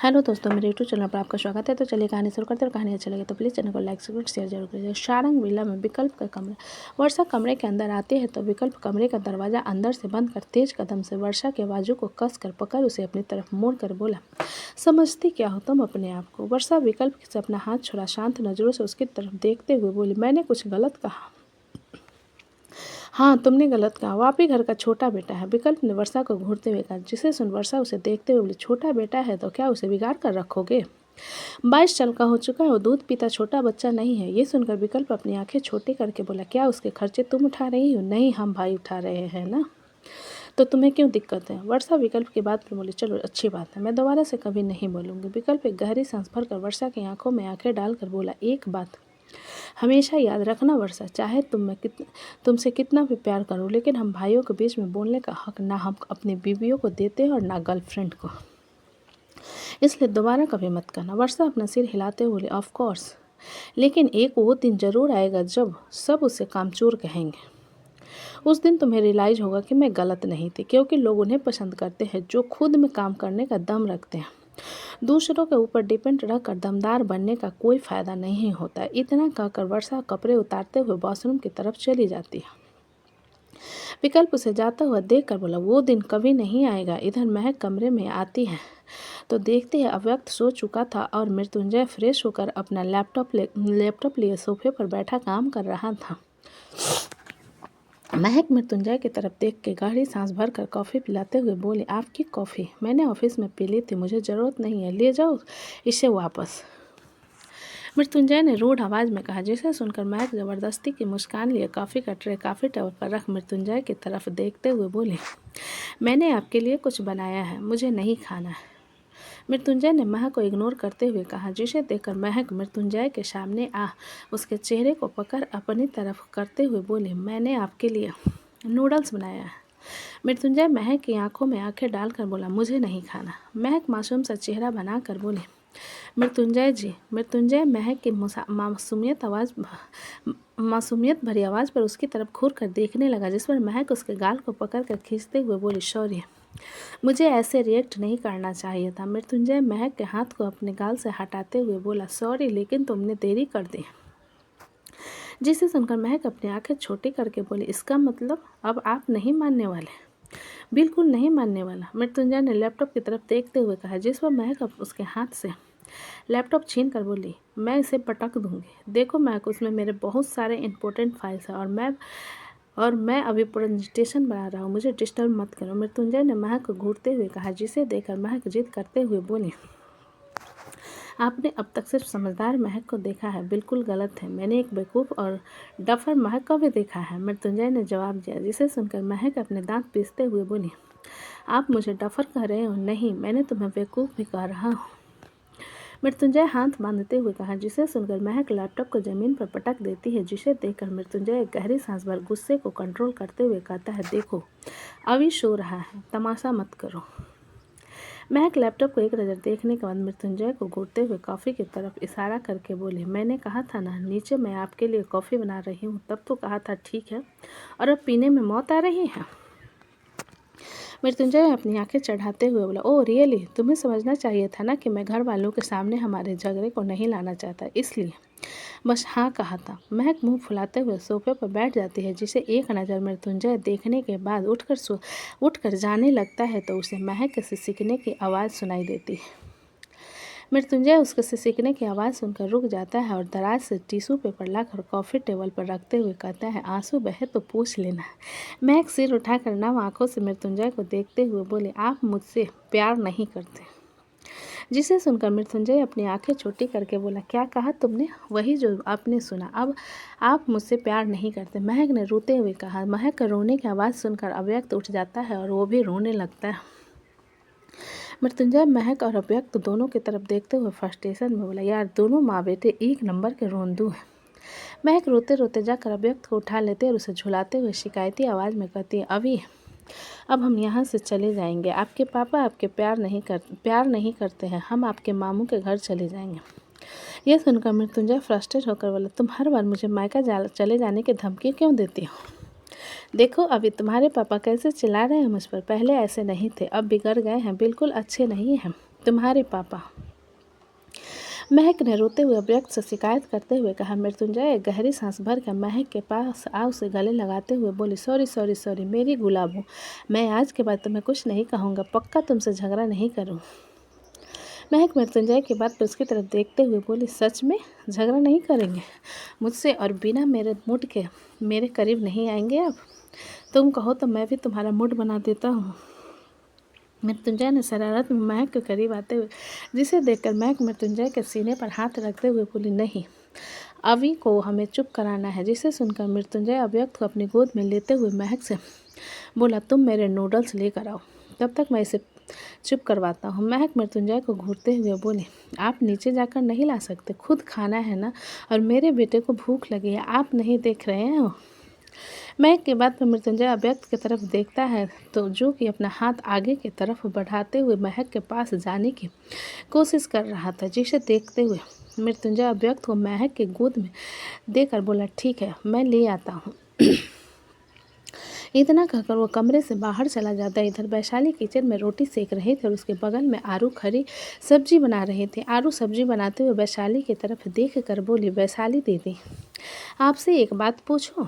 Hello दोस्तों, मेरे YouTube channel पर आपका स्वागत है। तो चलिए कहानी शुरू करते हैं। कहानी अच्छी लगे तो प्लीज़ चैनल को लाइक शेयर जरूर करिए। सारंग विला में विकल्प का कमरा। वर्षा कमरे के अंदर आती है तो विकल्प कमरे का दरवाज़ा अंदर से बंद कर तेज कदम से वर्षा के बाजू को कस कर पकड़ उसे अपनी तरफ मोड़ कर बोला, समझती क्या हो तुम अपने आप को। वर्षा विकल्प से अपना हाथ छोड़ा, शांत नजरों से उसकी तरफ देखते हुए बोली, मैंने कुछ गलत कहा? हाँ, तुमने गलत कहा। वो आप ही घर का छोटा बेटा है। विकल्प ने वर्षा को घूरते हुए कहा, जिसे सुन वर्षा उसे देखते हुए बोली, छोटा बेटा है तो क्या उसे बिगाड़ कर रखोगे? 22 साल का हो चुका है, वो दूध पीता छोटा बच्चा नहीं है। ये सुनकर विकल्प अपनी आंखें छोटी करके बोला, क्या उसके खर्चे तुम उठा रही हो? नहीं, हम भाई उठा रहे हैं ना। तो तुम्हें क्यों दिक्कत है? वर्षा विकल्प की बात पर बोली, चलो अच्छी बात है, मैं दोबारा से कभी नहीं बोलूँगी। विकल्प एक गहरी सांस भरकर वर्षा की आंखों में आंखें डालकर बोला, एक बात हमेशा याद रखना वर्षा, चाहे तुमसे कितना भी प्यार करूं, लेकिन हम भाइयों के बीच में बोलने का हक ना हम अपनी बीवियों को देते हैं और ना गर्लफ्रेंड को। इसलिए दोबारा कभी मत करना। वर्षा अपना सिर हिलाते हुए बोली, ऑफ कोर्स, लेकिन एक वो दिन जरूर आएगा जब सब उसे कामचोर कहेंगे। उस दिन तुम्हें रियलाइज होगा कि मैं गलत नहीं थी, क्योंकि लोग उन्हें पसंद करते हैं जो खुद में काम करने का दम रखते हैं। दूसरों के ऊपर डिपेंड रहकर दमदार बनने का कोई फायदा नहीं होता। इतना कहकर वर्षा कपड़े उतारते हुए वॉशरूम की तरफ चली जाती है। विकल्प उसे जाता हुआ देख कर बोला, वो दिन कभी नहीं आएगा। इधर महक कमरे में आती है तो देखते ही अव्यक्त सो चुका था और मृत्युंजय फ्रेश होकर अपना लैपटॉप लिए सोफे पर बैठा काम कर रहा था। महक मृत्युंजय की तरफ देख के गहरी सांस भरकर कॉफ़ी पिलाते हुए बोली, आपकी कॉफ़ी मैंने ऑफिस में पी ली थी, मुझे ज़रूरत नहीं है, ले जाओ इसे वापस। मृत्युंजय ने रूढ़ आवाज़ में कहा, जिसे सुनकर महक ज़बरदस्ती की मुस्कान लिए कॉफ़ी का ट्रे कॉफ़ी टेबल पर रख मृत्युंजय की तरफ देखते हुए बोली, मैंने आपके लिए कुछ बनाया है, मुझे नहीं खाना है। मृत्युंजय ने महक को इग्नोर करते हुए कहा, जिसे देखकर महक मृत्युंजय के सामने आ उसके चेहरे को पकड़ अपनी तरफ करते हुए बोली, मैंने आपके लिए नूडल्स बनाया है। मृत्युंजय महक की आंखों में आंखें डालकर बोला, मुझे नहीं खाना। महक मासूम सा चेहरा बनाकर बोली, मृत्युंजय जी। मृत्युंजय महक की मासूमियत भरी आवाज़ पर उसकी तरफ घूर कर देखने लगा, जिस पर महक उसके गाल को पकड़ कर खींचते हुए बोली, सॉरी, मुझे ऐसे रिएक्ट नहीं करना चाहिए था। मृत्युंजय महक के हाथ को अपने गाल से हटाते हुए बोला, सॉरी, लेकिन तुमने देरी कर दी। जिसे सुनकर महक अपनी आंखें छोटी करके बोली, इसका मतलब अब आप नहीं मानने वाले? बिल्कुल नहीं मानने वाला। मृत्युंजय ने लैपटॉप की तरफ देखते हुए कहा, जिस पर महक उसके हाथ से लैपटॉप छीन कर बोली, मैं इसे पटक दूंगी। देखो महक, उसमें मेरे बहुत सारे इंपॉर्टेंट फाइल्स हैं और मैं अभी प्रेजेंटेशन बना रहा हूँ, मुझे डिस्टर्ब मत करो। मृत्युंजय ने महक को घूरते हुए कहा, जिसे देखकर महक जिद करते हुए बोली, आपने अब तक सिर्फ समझदार महक को देखा है, बिल्कुल गलत है। मैंने एक बेवकूफ़ और डफर महक को भी देखा है। मृत्युंजय ने जवाब दिया, जिसे सुनकर महक अपने दांत पीसते हुए बोली, आप मुझे डफर कह रहे हो? नहीं, मैंने तुम्हें बेवकूफ़ भी कह रहा हूँ। मृत्युंजय हाथ बांधते हुए कहा, जिसे सुनकर महक लैपटॉप को जमीन पर पटक देती है। जिसे देखकर मृत्युंजय गहरी सांस भर गुस्से को कंट्रोल करते हुए कहता है, देखो अभी सो रहा है, तमाशा मत करो। महक लैपटॉप को एक नज़र देखने के बाद मृत्युंजय को घूरते हुए कॉफ़ी की तरफ इशारा करके बोली, मैंने कहा था ना, नीचे मैं आपके लिए कॉफ़ी बना रही हूँ, तब तो कहा था ठीक है, और अब पीने में मौत आ रही है। मृत्युंजय अपनी आंखें चढ़ाते हुए बोला, ओह रियली, तुम्हें समझना चाहिए था ना कि मैं घर वालों के सामने हमारे झगड़े को नहीं लाना चाहता, इसलिए बस हाँ कहा था। महक मुंह फुलाते हुए सोफे पर बैठ जाती है। जिसे एक नज़र मृत्युंजय देखने के बाद उठकर जाने लगता है तो उसे महक से सिसकने की आवाज़ सुनाई देती है। मृत्युंजय उसके सिसकने की आवाज़ सुनकर रुक जाता है और दराज से टिश्यू पेपर लाकर कॉफ़ी टेबल पर रखते हुए कहता है, आंसू बहे तो पूछ लेना। महक सिर उठाकर नम आंखों से मृत्युंजय को देखते हुए बोले, आप मुझसे प्यार नहीं करते? जिसे सुनकर मृत्युंजय अपनी आंखें छोटी करके बोला, क्या कहा तुमने? वही जो आपने सुना, अब आप मुझसे प्यार नहीं करते? महक ने रोते हुए कहा। महक का रोने की आवाज़ सुनकर अव्यक्त उठ जाता है और वो भी रोने लगता है। मृत्युंजय महक और अव्यक्त दोनों की तरफ देखते हुए फ्रस्ट्रेशन में बोला, यार दोनों माँ बेटे एक नंबर के रोंदू हैं। महक रोते रोते जाकर अव्यक्त को उठा लेते और उसे झुलाते हुए शिकायती आवाज़ में कहती है, अब हम यहाँ से चले जाएंगे। आपके पापा आपके प्यार नहीं करते हैं, हम आपके मामू के घर चले जाएंगे। यह सुनकर मृत्युंजय फ्रस्ट्रेट होकर बोला, तुम हर बार मुझे मायका चले जाने की धमकी क्यों देती हो? देखो अभी तुम्हारे पापा कैसे चिल्ला रहे हैं मुझ पर, पहले ऐसे नहीं थे, अब बिगड़ गए हैं, बिल्कुल अच्छे नहीं हैं। तुम्हारे पापा। महक ने रोते हुए अव्यक्त से शिकायत करते हुए कहा। मृत्युंजय एक गहरी सांस भरकर महक के पास आ उसे गले लगाते हुए बोली, सॉरी सॉरी सॉरी मेरी गुलाबो, मैं आज के बाद तुम्हें कुछ नहीं कहूँगा, पक्का तुमसे झगड़ा नहीं करूँ। महक मृत्युंजय की बात पर उसकी तरफ देखते हुए बोली, सच में झगड़ा नहीं करेंगे मुझसे और बिना मेरे मूड के मेरे करीब नहीं आएंगे आप? तुम कहो तो मैं भी तुम्हारा मूड बना देता हूँ। मृत्युंजय ने शरारत में महक के करीब आते हुए, जिसे देखकर महक मृत्युंजय के सीने पर हाथ रखते हुए बोली, नहीं अभी को हमें चुप कराना है। जिसे सुनकर मृत्युंजय अव्यक्त को अपनी गोद में लेते हुए महक से बोला, तुम मेरे नूडल्स लेकर आओ, तब तक मैं इसे चुप करवाता हूँ। महक मृत्युंजय को घूरते हुए बोली, आप नीचे जाकर नहीं ला सकते, खुद खाना है ना, और मेरे बेटे को भूख लगी है, आप नहीं देख रहे हैं? महक के बाद पर मृत्युंजय अव्यक्त की तरफ देखता है तो जो कि अपना हाथ आगे की तरफ बढ़ाते हुए महक के पास जाने की कोशिश कर रहा था, जिसे देखते हुए मृत्युंजय अव्यक्त को महक के गोद में देकर बोला, ठीक है मैं ले आता हूँ। इतना कहकर वो कमरे से बाहर चला जाता है। इधर वैशाली किचन में रोटी सेक रही थी और उसके बगल में आरू खरी सब्जी बना रही थी। आरू सब्जी बनाते हुए वैशाली की तरफ देख कर बोली, वैशाली दीदी आपसे एक बात पूछूं?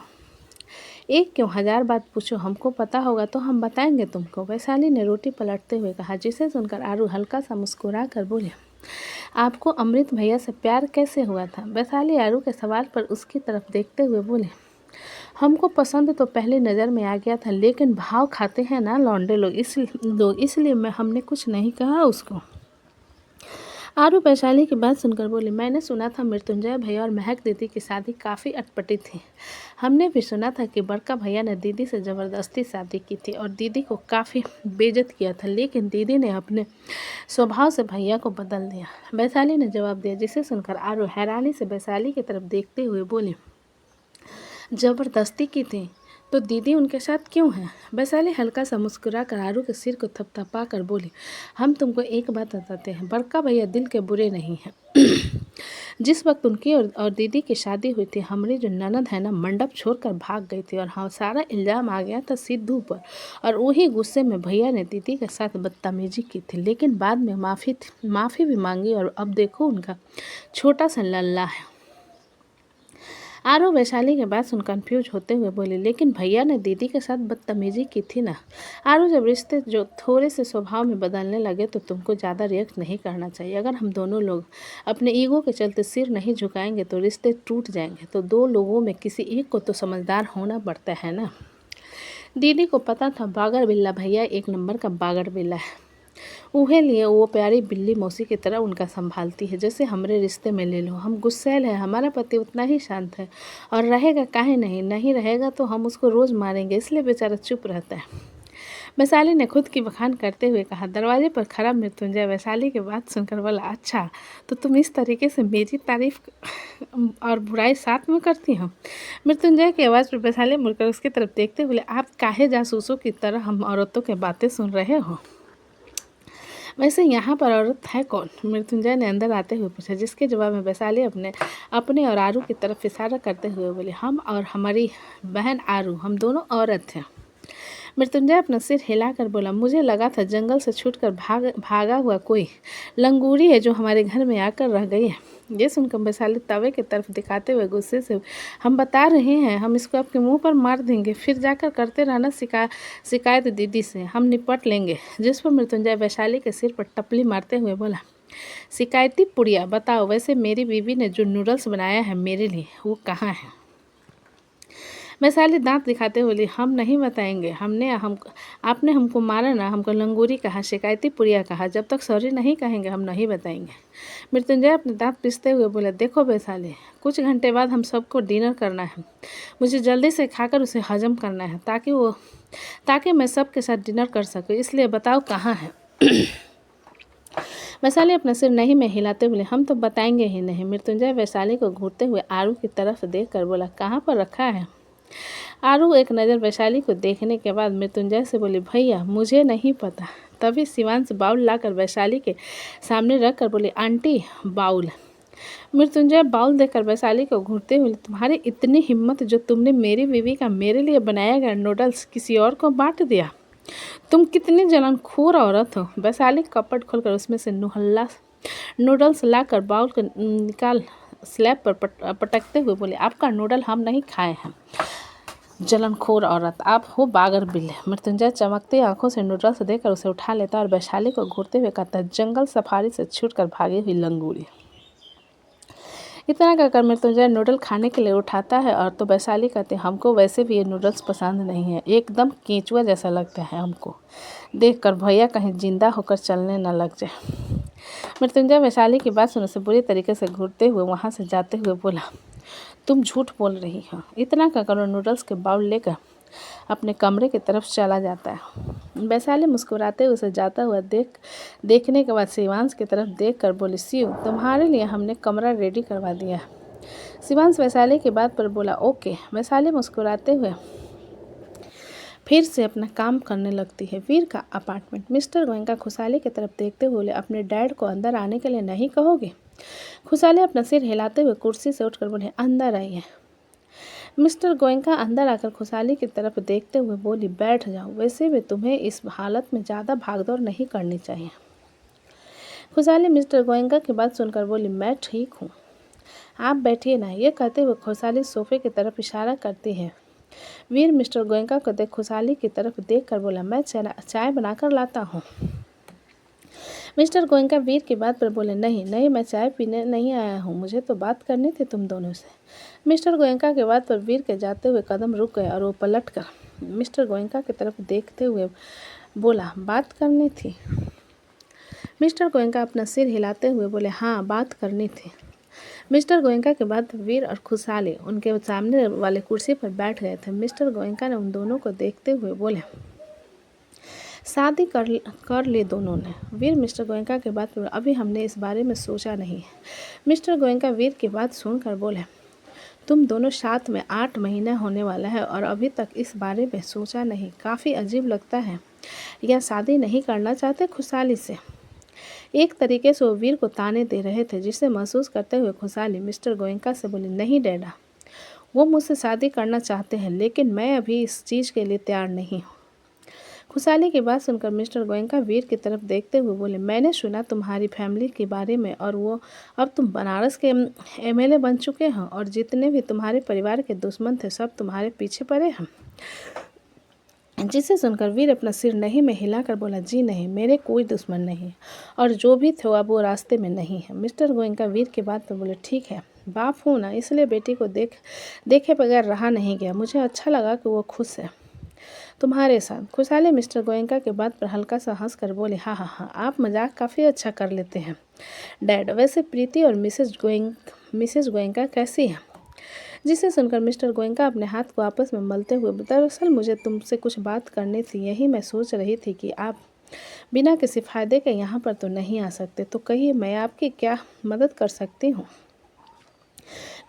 एक क्यों 1000 बात पूछो, हमको पता होगा तो हम बताएंगे तुमको। वैशाली ने रोटी पलटते हुए कहा, जिसे सुनकर आरू हल्का सा मुस्कुरा कर बोले, आपको अमृत भैया से प्यार कैसे हुआ था? वैशाली आरू के सवाल पर उसकी तरफ देखते हुए बोले, हमको पसंद तो पहली नज़र में आ गया था, लेकिन भाव खाते हैं ना लौंडे लोग, इसलिए हमने कुछ नहीं कहा उसको। आरू वैशाली की बात सुनकर बोली, मैंने सुना था मृत्युंजय भैया और महक दीदी की शादी काफ़ी अटपटी थी। हमने भी सुना था कि बड़का भैया ने दीदी से ज़बरदस्ती शादी की थी और दीदी को काफ़ी बेइज्जत किया था, लेकिन दीदी ने अपने स्वभाव से भैया को बदल दिया। वैशाली ने जवाब दिया, जिसे सुनकर आरू हैरानी से वैशाली की तरफ देखते हुए बोली, ज़बरदस्ती की थी तो दीदी उनके साथ क्यों है? वैशाली हल्का सा मुस्कुरा कर आरू के सिर को थपथपा कर बोली, हम तुमको एक बात बताते हैं, बड़का भैया दिल के बुरे नहीं हैं। जिस वक्त उनकी और दीदी की शादी हुई थी, हमारी जो ननद है ना मंडप छोड़कर भाग गई थी और हाँ सारा इल्ज़ाम आ गया था सिद्धू पर, और वही गुस्से में भैया ने दीदी के साथ बदतमीजी की थी, लेकिन बाद में माफ़ी भी मांगी और अब देखो उनका छोटा सा लल्ला है। आरू वैशाली के बात सुन कंफ्यूज होते हुए बोली, लेकिन भैया ने दीदी के साथ बदतमीजी की थी ना। आरू, जब रिश्ते जो थोड़े से स्वभाव में बदलने लगे तो तुमको ज़्यादा रिएक्ट नहीं करना चाहिए। अगर हम दोनों लोग अपने ईगो के चलते सिर नहीं झुकाएंगे तो रिश्ते टूट जाएंगे। तो दो लोगों में किसी एक को तो समझदार होना पड़ता है ना। दीदी को पता था बागर बिल्ला भैया एक नंबर का बागर बिल्ला है, उहे लिए वो प्यारी बिल्ली मौसी की तरह उनका संभालती है। जैसे हमारे रिश्ते में ले लो, हम गुस्सैल है, हमारा पति उतना ही शांत है और रहेगा काहे नहीं रहेगा तो हम उसको रोज़ मारेंगे, इसलिए बेचारा चुप रहता है। वैशाली ने खुद की बखान करते हुए कहा। दरवाजे पर खड़ा मृत्युंजय वैशाली की बात सुनकर बोला, अच्छा तो तुम इस तरीके से मेरी तारीफ और बुराई साथ में करती हो? मृत्युंजय की आवाज़ पर वैशाली मुड़कर उसकी तरफ देखते हुए, आप काहे जासूसों की तरह हम औरतों की बातें सुन रहे हो? वैसे यहाँ पर औरत है कौन? मृत्युंजय ने अंदर आते हुए पूछा, जिसके जवाब में वैशाली अपने और आरू की तरफ इशारा करते हुए बोले, हम और हमारी बहन आरू, हम दोनों औरत हैं। मृत्युंजय अपना सिर हिलाकर बोला, मुझे लगा था जंगल से छूटकर भागा हुआ कोई लंगूरी है जो हमारे घर में आकर रह गई है। ये सुनकर वैशाली तवे की तरफ दिखाते हुए गुस्से से, हम बता रहे हैं, हम इसको आपके मुंह पर मार देंगे, फिर जाकर करते रहना शिकायत दीदी से, हम निपट लेंगे। जिस पर मृत्युंजय वैशाली के सिर पर टपली मारते हुए बोला, शिकायती पुड़िया, बताओ वैसे मेरी बीवी ने जो नूडल्स बनाया है मेरे लिए वो कहाँ है? वैशाली दांत दिखाते बोली, हम नहीं बताएंगे, आपने हमको मारा ना, हमको लंगूरी कहा, शिकायती पुड़िया कहा, जब तक सॉरी नहीं कहेंगे हम नहीं बताएंगे। मृत्युंजय अपने दांत पिसते हुए बोला, देखो वैशाली, कुछ घंटे बाद हम सबको डिनर करना है, मुझे जल्दी से खाकर उसे हजम करना है ताकि मैं सबके साथ डिनर कर सकूँ, इसलिए बताओ कहाँ है? वैशाली अपना सिर नहीं में हिलाते बोले, हम तो बताएंगे ही नहीं। मृत्युंजय वैशाली को घूरते हुए आरू की तरफ देख कर बोला, कहाँ पर रखा है? आरू एक नज़र वैशाली को देखने के बाद मृत्युंजय से बोली, भैया मुझे नहीं पता। तभी शिवांश बाउल लाकर वैशाली के सामने रख कर बोली, आंटी बाउल। मृत्युंजय बाउल देकर वैशाली को घूरते हुए, तुम्हारी इतनी हिम्मत जो तुमने मेरी बीवी का मेरे लिए बनाया गया नूडल्स किसी और को बांट दिया? तुम कितनी जलनखोर औरत हो। वैशाली कपट खोलकर उसमें से नूडल्स लाकर बाउल को निकाल स्लैब पर पटकते हुए बोले, आपका नूडल हम नहीं खाए हैं। जलनखोर औरत, आप हो बागर बिल्ले। मृत्युंजय चमकती आंखों से नूडल्स देकर उसे उठा लेता और वैशाली को घूरते हुए कहता, जंगल सफारी से छूटकर भागी हुई लंगूरी। इतना कहकर मृत्युंजय नूडल खाने के लिए उठाता है और तो वैशाली कहते, हमको वैसे भी ये नूडल्स पसंद नहीं है, एकदम केंचुआ जैसा लगता है हमको देखकर, भैया कहीं जिंदा होकर चलने न लग जाए। मृत्युंजय वैशाली की बात सुन उसे बुरी तरीके से घूरते हुए वहाँ से जाते हुए बोला, तुम झूठ बोल रही हो। इतना कहकर वो नूडल्स के बाउल लेकर अपने कमरे की तरफ चला जाता है। वैशाली मुस्कुराते हुए उसे जाता हुआ देखने के बाद शिवांश की तरफ देखकर बोली, शिव, तुम्हारे लिए हमने कमरा रेडी करवा दिया है। शिवांश वैशाली की बात पर बोला, ओके। वैशाली मुस्कुराते हुए फिर से अपना काम करने लगती है। वीर का अपार्टमेंट। मिस्टर गोयनका खुशहाली की तरफ देखते हुए बोले, अपने डैड को अंदर आने के लिए नहीं कहोगे? खुशहाली अपना सिर हिलाते हुए कुर्सी से उठकर बोले, अंदर आइए। मिस्टर गोयनका अंदर आकर खुशहाली की तरफ देखते हुए बोली, बैठ जाओ, वैसे भी तुम्हें इस हालत में ज़्यादा भागदौड़ नहीं करनी चाहिए। खुशहाली मिस्टर गोयनका की बात सुनकर बोली, मैं ठीक हूँ, आप बैठिए ना। ये कहते हुए खुशहाली सोफे की तरफ इशारा करती है। वीर मिस्टर गोयनका को देख खुशहाली की तरफ देख कर बोला, मैं चाय बनाकर लाता हूँ। मिस्टर गोयनका वीर की बात पर बोले, नहीं नहीं, मैं चाय पीने नहीं आया हूँ, मुझे तो बात करनी थी तुम दोनों से। मिस्टर गोयनका की बात पर वीर के जाते हुए कदम रुक गए और वो पलट कर मिस्टर गोयनका की तरफ देखते हुए बोला, बात करनी थी? मिस्टर गोयनका अपना सिर हिलाते हुए बोले, हाँ, बात करनी थी। मिस्टर गोयनका के बाद वीर और खुशहाली उनके सामने वाले कुर्सी पर बैठ गए थे। मिस्टर गोयनका ने उन दोनों को देखते हुए बोले, शादी कर ली दोनों ने? वीर मिस्टर गोयनका के बात पर, अभी हमने इस बारे में सोचा नहीं है। मिस्टर गोयनका वीर की बात सुनकर बोले, तुम दोनों साथ में 8 महीना होने वाला है और अभी तक इस बारे में सोचा नहीं, काफ़ी अजीब लगता है। या शादी नहीं करना चाहते खुशहाली से? एक तरीके से वो वीर को ताने दे रहे थे, जिसे महसूस करते हुए खुशहाली मिस्टर गोयनका से बोली, नहीं डैडा, वो मुझसे शादी करना चाहते हैं, लेकिन मैं अभी इस चीज़ के लिए तैयार नहीं हूँ। खुशहाली की बात सुनकर मिस्टर गोयनका वीर की तरफ देखते हुए बोले, मैंने सुना तुम्हारी फैमिली के बारे में, और वो अब तुम बनारस के एमएलए बन चुके हैं और जितने भी तुम्हारे परिवार के दुश्मन थे सब तुम्हारे पीछे पड़े हैं। जिसे सुनकर वीर अपना सिर नहीं में हिलाकर बोला, जी नहीं, मेरे कोई दुश्मन नहीं, और जो भी थे अब वो रास्ते में नहीं है। मिस्टर गोयनका वीर की बात पर बोले, ठीक है, बाप हूँ ना, इसलिए बेटी को देखे बगैर रहा नहीं गया। मुझे अच्छा लगा कि वो खुश है तुम्हारे साथ। खुशहाली मिस्टर गोयनका के बात पर हल्का सा हंस कर बोले, हाँ हाँ हाँ, आप मजाक काफ़ी अच्छा कर लेते हैं डैड। वैसे प्रीति और मिसेज गोयनका कैसी हैं? जिसे सुनकर मिस्टर गोयनका अपने हाथ को आपस में मलते हुए, दरअसल मुझे तुमसे कुछ बात करनी थी, यही मैं सोच रही थी कि आप बिना किसी फ़ायदे के यहाँ पर तो नहीं आ सकते, तो कहिए मैं आपकी क्या मदद कर सकती हूँ?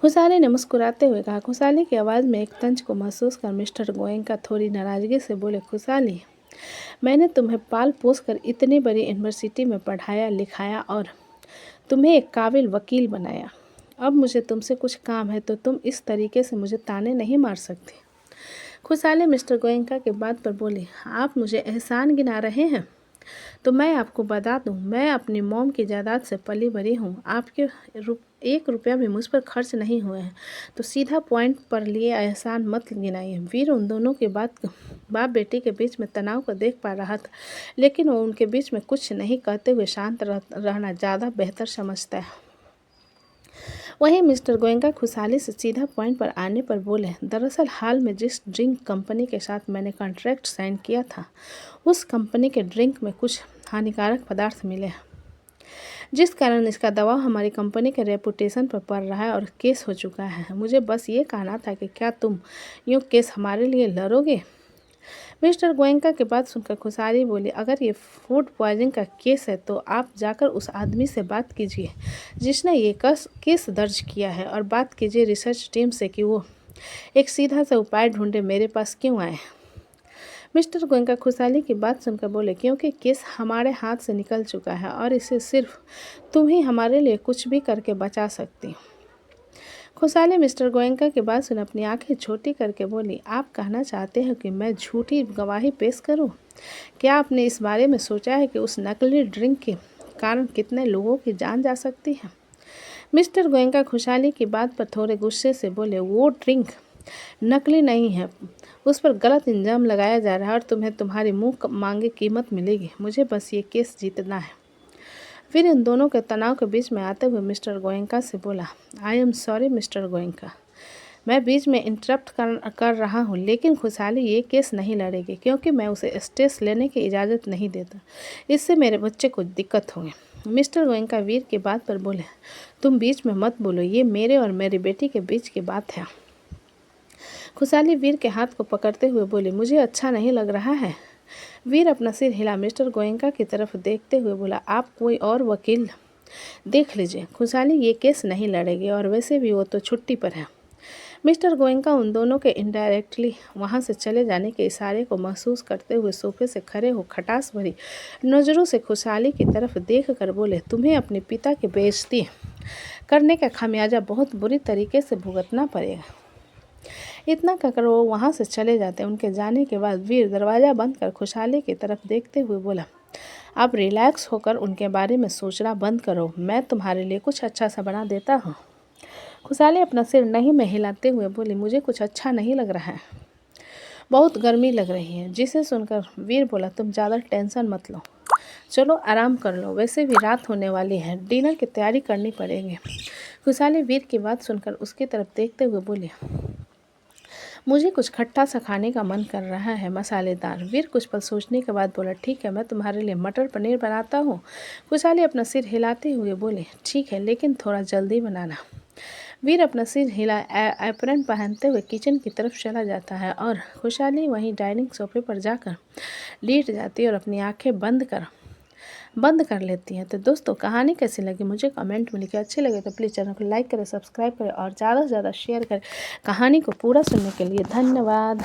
खुशहाली ने मुस्कुराते हुए कहा। खुशहाली की आवाज़ में एक तंज को महसूस कर मिस्टर गोयनका थोड़ी नाराज़गी से बोले, खुशहाली, मैंने तुम्हें पाल पोस कर इतनी बड़ी यूनिवर्सिटी में पढ़ाया लिखाया और तुम्हें एक काबिल वकील बनाया। अब मुझे तुमसे कुछ काम है, तो तुम इस तरीके से मुझे ताने नहीं मार सकती। खुशहाली मिस्टर गोयनका के बात पर बोली, आप मुझे एहसान गिना रहे हैं? तो मैं आपको बता दूं, मैं अपनी मॉम की जायदाद से पली बड़ी हूँ। आपके 1 रुपया भी मुझ पर खर्च नहीं हुए हैं, तो सीधा पॉइंट पर लिए एहसान मत गिनाइए। वीर उन दोनों के बाप बेटी के बीच में तनाव को देख पा रहा था, लेकिन वो उनके बीच में कुछ नहीं कहते हुए शांत रहना ज़्यादा बेहतर समझता है। वहीं मिस्टर गोयनका खुशहाली से सीधा पॉइंट पर आने पर बोले, दरअसल हाल में जिस ड्रिंक कंपनी के साथ मैंने कॉन्ट्रैक्ट साइन किया था, उस कंपनी के ड्रिंक में कुछ हानिकारक पदार्थ मिले हैं, जिस कारण इसका दबाव हमारी कंपनी के रेपुटेशन पर पड़ रहा है और केस हो चुका है। मुझे बस ये कहना था कि क्या तुम यूँ केस हमारे लिए लड़ोगे? मिस्टर गोयनका की बात सुनकर खुशहाली बोली, अगर ये फूड पॉइजनिंग का केस है तो आप जाकर उस आदमी से बात कीजिए जिसने ये केस दर्ज किया है, और बात कीजिए रिसर्च टीम से कि वो एक सीधा सा उपाय ढूंढे मेरे पास क्यों आए। मिस्टर गोयनका खुशहाली की बात सुनकर बोले, क्योंकि केस हमारे हाथ से निकल चुका है और इसे सिर्फ तुम ही हमारे लिए कुछ भी करके बचा सकती हो। खुशहाली मिस्टर गोयनका की बात सुन अपनी आंखें छोटी करके बोली, आप कहना चाहते हो कि मैं झूठी गवाही पेश करूं? क्या आपने इस बारे में सोचा है कि उस नकली ड्रिंक के कारण कितने लोगों की जान जा सकती है? मिस्टर गोयनका खुशहाली की बात पर थोड़े गुस्से से बोले, वो ड्रिंक नकली नहीं है, उस पर गलत इल्ज़ाम लगाया जा रहा है और तुम्हें तुम्हारी मुंह मांगी कीमत मिलेगी। मुझे बस ये केस जीतना है। फिर इन दोनों के तनाव के बीच में आते हुए मिस्टर गोयनका से बोला, I am sorry mister Goenka, मैं बीच में इंटरप्ट कर रहा हूँ, लेकिन खुशहाली ये केस नहीं लड़ेगी क्योंकि मैं उसे स्ट्रेस लेने की इजाज़त नहीं देता। इससे मेरे बच्चे को दिक्कत होगी। मिस्टर गोयनका वीर की बात पर बोले, तुम बीच में मत बोलो, ये मेरे और मेरी बेटी के बीच की बात है। खुशहाली वीर के हाथ को पकड़ते हुए बोली, मुझे अच्छा नहीं लग रहा है। वीर अपना सिर हिला मिस्टर गोयनका की तरफ देखते हुए बोला, आप कोई और वकील देख लीजिए, खुशहाली ये केस नहीं लड़ेगी और वैसे भी वो तो छुट्टी पर है। मिस्टर गोयनका उन दोनों के इनडायरेक्टली वहाँ से चले जाने के इशारे को महसूस करते हुए सोफे से खड़े हो खटास भरी नज़रों से खुशहाली की तरफ देख कर बोले, तुम्हें अपने पिता की बेइज्जती करने का खामियाजा बहुत बुरी तरीके से भुगतना पड़ेगा। इतना कहकर वो वहाँ से चले जाते। उनके जाने के बाद वीर दरवाज़ा बंद कर खुशहाली की तरफ देखते हुए बोला, आप रिलैक्स होकर उनके बारे में सोचना बंद करो, मैं तुम्हारे लिए कुछ अच्छा सा बना देता हूँ। खुशहाली अपना सिर नहीं में हिलाते हुए बोली, मुझे कुछ अच्छा नहीं लग रहा है, बहुत गर्मी लग रही है। जिसे सुनकर वीर बोला, तुम ज़्यादा टेंशन मत लो, चलो आराम कर लो, वैसे भी रात होने वाली है, डिनर की तैयारी करनी पड़ेगी। खुशहाली वीर की बात सुनकर उसकी तरफ देखते हुए बोली, मुझे कुछ खट्टा सा खाने का मन कर रहा है, मसालेदार। वीर कुछ पल सोचने के बाद बोला, ठीक है, मैं तुम्हारे लिए मटर पनीर बनाता हूँ। खुशहाली अपना सिर हिलाते हुए बोले, ठीक है, लेकिन थोड़ा जल्दी बनाना। वीर अपना सिर हिला एप्रन पहनते हुए किचन की तरफ चला जाता है और खुशहाली वहीं डाइनिंग सोफे पर जाकर लेट जाती है और अपनी आंखें बंद कर लेती हैं। तो दोस्तों, कहानी कैसी लगी मुझे कमेंट में लिखिए। अच्छी लगे तो प्लीज़ चैनल को लाइक करें, सब्सक्राइब करें और ज़्यादा से ज़्यादा शेयर करें। कहानी को पूरा सुनने के लिए धन्यवाद।